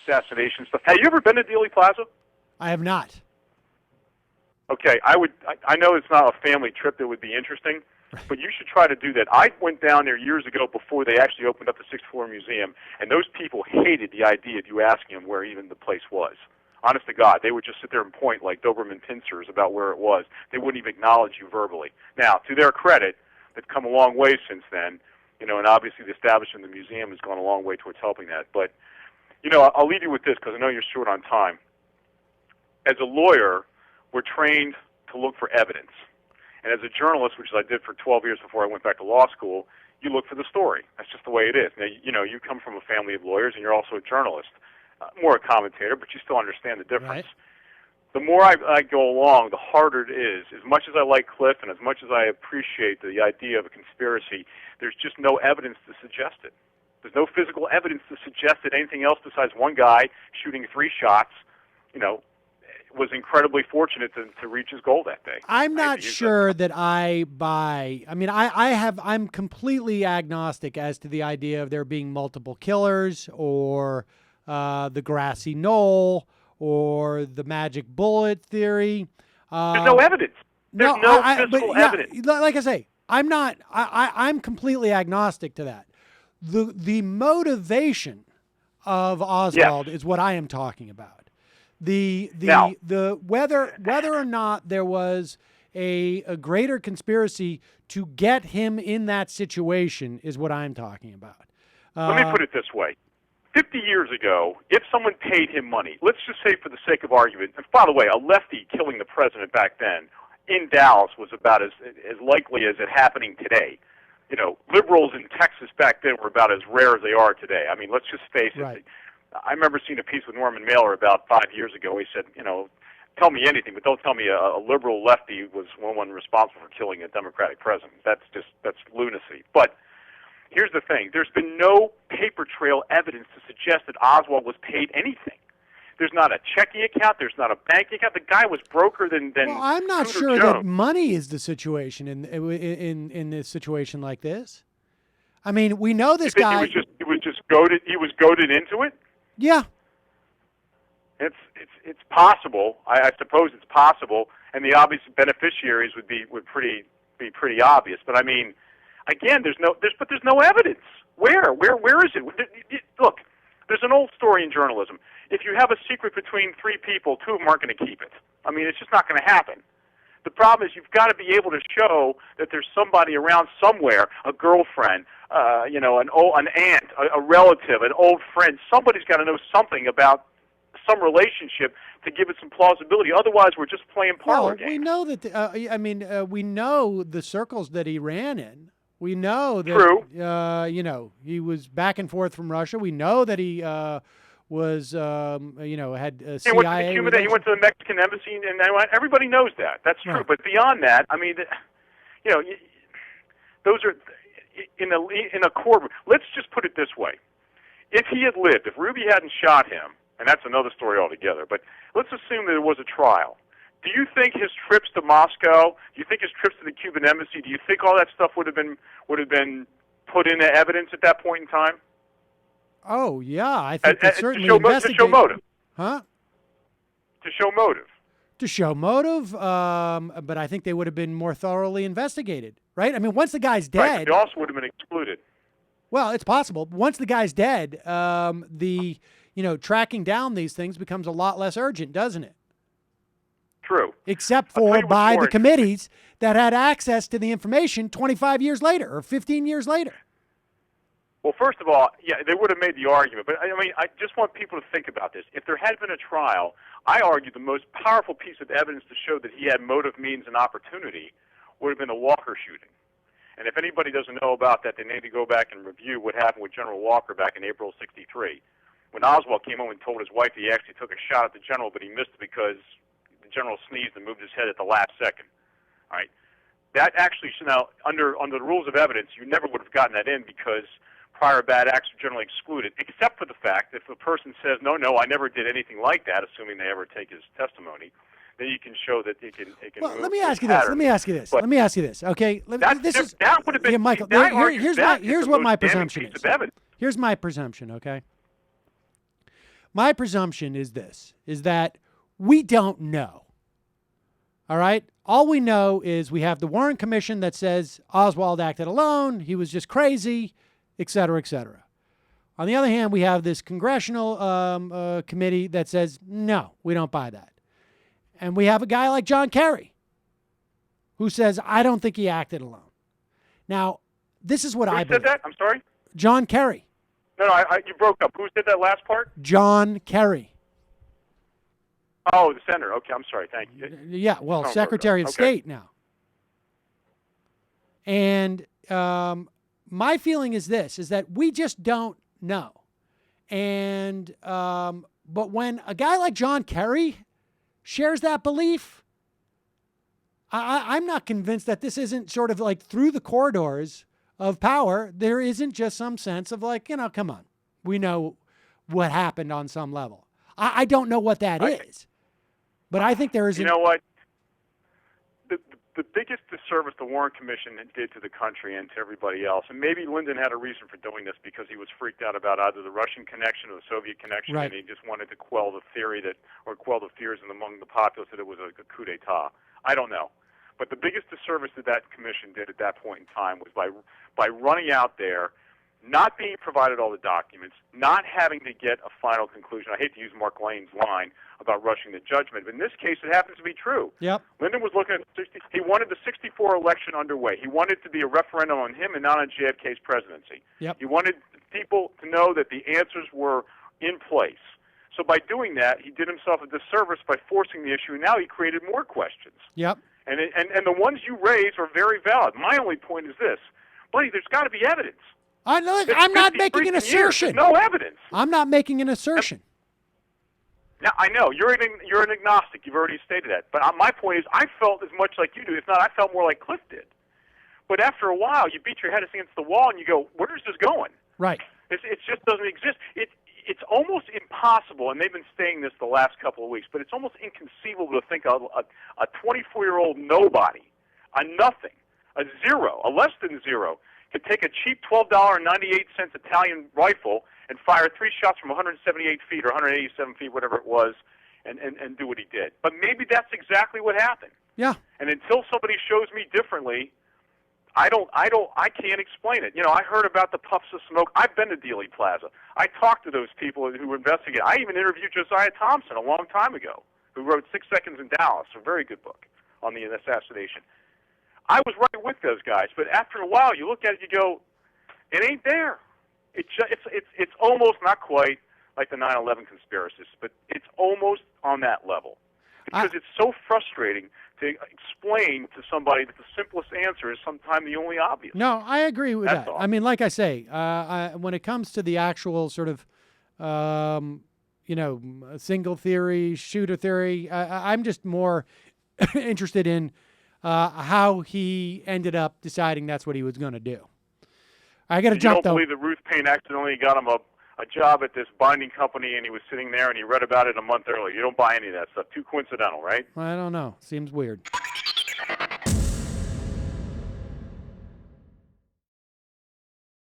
assassination stuff. Have you ever been to Dealey Plaza? I have not. Okay, I know it's not a family trip that would be interesting, but you should try to do that. I went down there years ago before they actually opened up the sixth floor museum, and those people hated the idea of you asking them where even the place was. Honest to God, they would just sit there and point like Doberman pincers about where it was. They wouldn't even acknowledge you verbally. Now, to their credit, they've come a long way since then, and obviously the establishment of the museum has gone a long way towards helping that. But, I'll leave you with this because I know you're short on time. As a lawyer, we're trained to look for evidence. And as a journalist, which I did for 12 years before I went back to law school, you look for the story. That's just the way it is. Now, you come from a family of lawyers, and you're also a journalist. More a commentator, but you still understand the difference. Right. The more I go along, the harder it is. As much as I like Cliff and as much as I appreciate the idea of a conspiracy, there's just no evidence to suggest it. There's no physical evidence to suggest that anything else besides one guy shooting 3 shots, was incredibly fortunate to reach his goal that day. I'm not sure that I buy. I mean, I'm completely agnostic as to the idea of there being multiple killers or the grassy knoll or the magic bullet theory. There's no evidence. There's no physical evidence. Like I say, I'm completely agnostic to that. The motivation of Oswald is what I am talking about. The whether or not there was a greater conspiracy to get him in that situation is what I'm talking about. Let me put it this way. 50 years ago, if someone paid him money, let's just say for the sake of argument, and by the way, a lefty killing the president back then in Dallas was about as likely as it happening today. Liberals in Texas back then were about as rare as they are today. I mean, let's just face it. Right. I remember seeing a piece with Norman Mailer about 5 years ago. He said, tell me anything, but don't tell me a liberal lefty was one responsible for killing a Democratic president. That's lunacy. But here's the thing. There's been no paper trail evidence to suggest that Oswald was paid anything. There's not a checking account. There's not a bank account. The guy was broker than Well, I'm not Tudor sure Jones. that money is the situation in this situation like this. I mean, we know this guy. He was goaded into it. Yeah. It's possible. I suppose it's possible, and the obvious beneficiaries would be pretty obvious. But I mean, again, there's no evidence. Where is it? Look, there's an old story in journalism. If you have a secret between 3 people, 2 of them aren't going to keep it. I mean, it's just not going to happen. The problem is you've got to be able to show that there's somebody around somewhere, a girlfriend, an aunt, a relative, an old friend. Somebody's got to know something about some relationship to give it some plausibility. Otherwise, we're just playing parlor games. We know that. We know the circles that he ran in. We know that. True. He was back and forth from Russia. We know that he was, had CIA. He went to the Mexican embassy, and everybody knows that. That's true. Right. But beyond that, I mean, those are in a courtroom. Let's just put it this way: if he had lived, if Ruby hadn't shot him, and that's another story altogether. But let's assume that there was a trial. Do you think his trips to Moscow? Do you think his trips to the Cuban embassy? Do you think all that stuff would have been put into evidence at that point in time? Oh yeah, I think that's certainly to show motive. Huh? To show motive. To show motive, but I think they would have been more thoroughly investigated, right? I mean, once the guy's dead, right, they also would have been excluded. Well, it's possible. Once the guy's dead, tracking down these things becomes a lot less urgent, doesn't it? True. Except for by the committees that had access to the information 25 years later or 15 years later. Well, first of all, yeah, they would have made the argument. But, I mean, I just want people to think about this. If there had been a trial, I argue the most powerful piece of evidence to show that he had motive, means, and opportunity would have been the Walker shooting. And if anybody doesn't know about that, they need to go back and review what happened with General Walker back in April of '63. When Oswald came home and told his wife he actually took a shot at the general, but he missed it because the general sneezed and moved his head at the last second. All right? That actually, now, under the rules of evidence, you never would have gotten that in because prior bad acts are generally excluded, except for the fact that if a person says, no, I never did anything like that, assuming they ever take his testimony, then you can show that it can well, let me ask you this. Let me ask you this. Okay, that would have been Michael. Here's what my presumption is. Here's my presumption. Okay. my presumption is this, is that we don't know. All right? All we know is we have the Warren Commission that says Oswald acted alone, he was just crazy, et cetera, et cetera. On the other hand, we have this congressional committee that says, no, we don't buy that. And we have a guy like John Kerry who says, I don't think he acted alone. Now, this is what I believe. Who said that? I'm sorry? John Kerry. No, you broke up. Who said that last part? John Kerry. Oh, the senator. Okay, I'm sorry. Thank you. Yeah, well, Secretary of State now. And my feeling is this, is that we just don't know. And but when a guy like John Kerry shares that belief, I'm not convinced that this isn't sort of like through the corridors of power. There isn't just some sense of like, come on, we know what happened on some level. I don't know what that is, but I think there is. You know what? The biggest disservice the Warren Commission did to the country and to everybody else, and maybe Lyndon had a reason for doing this because he was freaked out about either the Russian connection or the Soviet connection, right. And he just wanted to quell the fears among the populace that it was a coup d'état. I don't know. But the biggest disservice that commission did at that point in time was by running out there, not being provided all the documents, not having to get a final conclusion. I hate to use Mark Lane's line about rushing the judgment, but in this case it happens to be true. Yep. Lyndon was looking at he wanted the 64 election underway. He wanted it to be a referendum on him and not on JFK's presidency. Yep. He wanted people to know that the answers were in place. So by doing that, he did himself a disservice by forcing the issue, and now he created more questions. Yep. And the ones you raise are very valid. My only point is this. Buddy, there's got to be evidence. I'm not making an assertion. No evidence. I'm not making an assertion. Now, I know, you're an agnostic. You've already stated that. But my point is, I felt as much like you do. If not, I felt more like Cliff did. But after a while, you beat your head against the wall and you go, where is this going? Right. It just doesn't exist. It's almost impossible, and they've been saying this the last couple of weeks, but it's almost inconceivable to think of a 24-year-old nobody, a nothing, a zero, a less than zero, could take a cheap $12.98 Italian rifle and fire 3 shots from 178 feet or 187 feet, whatever it was, and do what he did. But maybe that's exactly what happened. Yeah. And until somebody shows me differently, I can't explain it. I heard about the puffs of smoke. I've been to Dealey Plaza. I talked to those people who investigate. I even interviewed Josiah Thompson a long time ago, who wrote 6 Seconds in Dallas, a very good book on the assassination. I was right with those guys, but after a while, you look at it, you go, it ain't there. It's almost, not quite like the 9/11 conspiracies, but it's almost on that level because it's so frustrating to explain to somebody that the simplest answer is sometimes the only obvious. No, I agree with that. All. I mean, like I say, when it comes to the actual sort of, single theory, shooter theory, I'm just more interested in how he ended up deciding that's what he was going to do. I got to jump, though. You don't believe that Ruth Payne accidentally got him a job at this binding company and he was sitting there and he read about it a month earlier. You don't buy any of that stuff. Too coincidental, right? I don't know. Seems weird.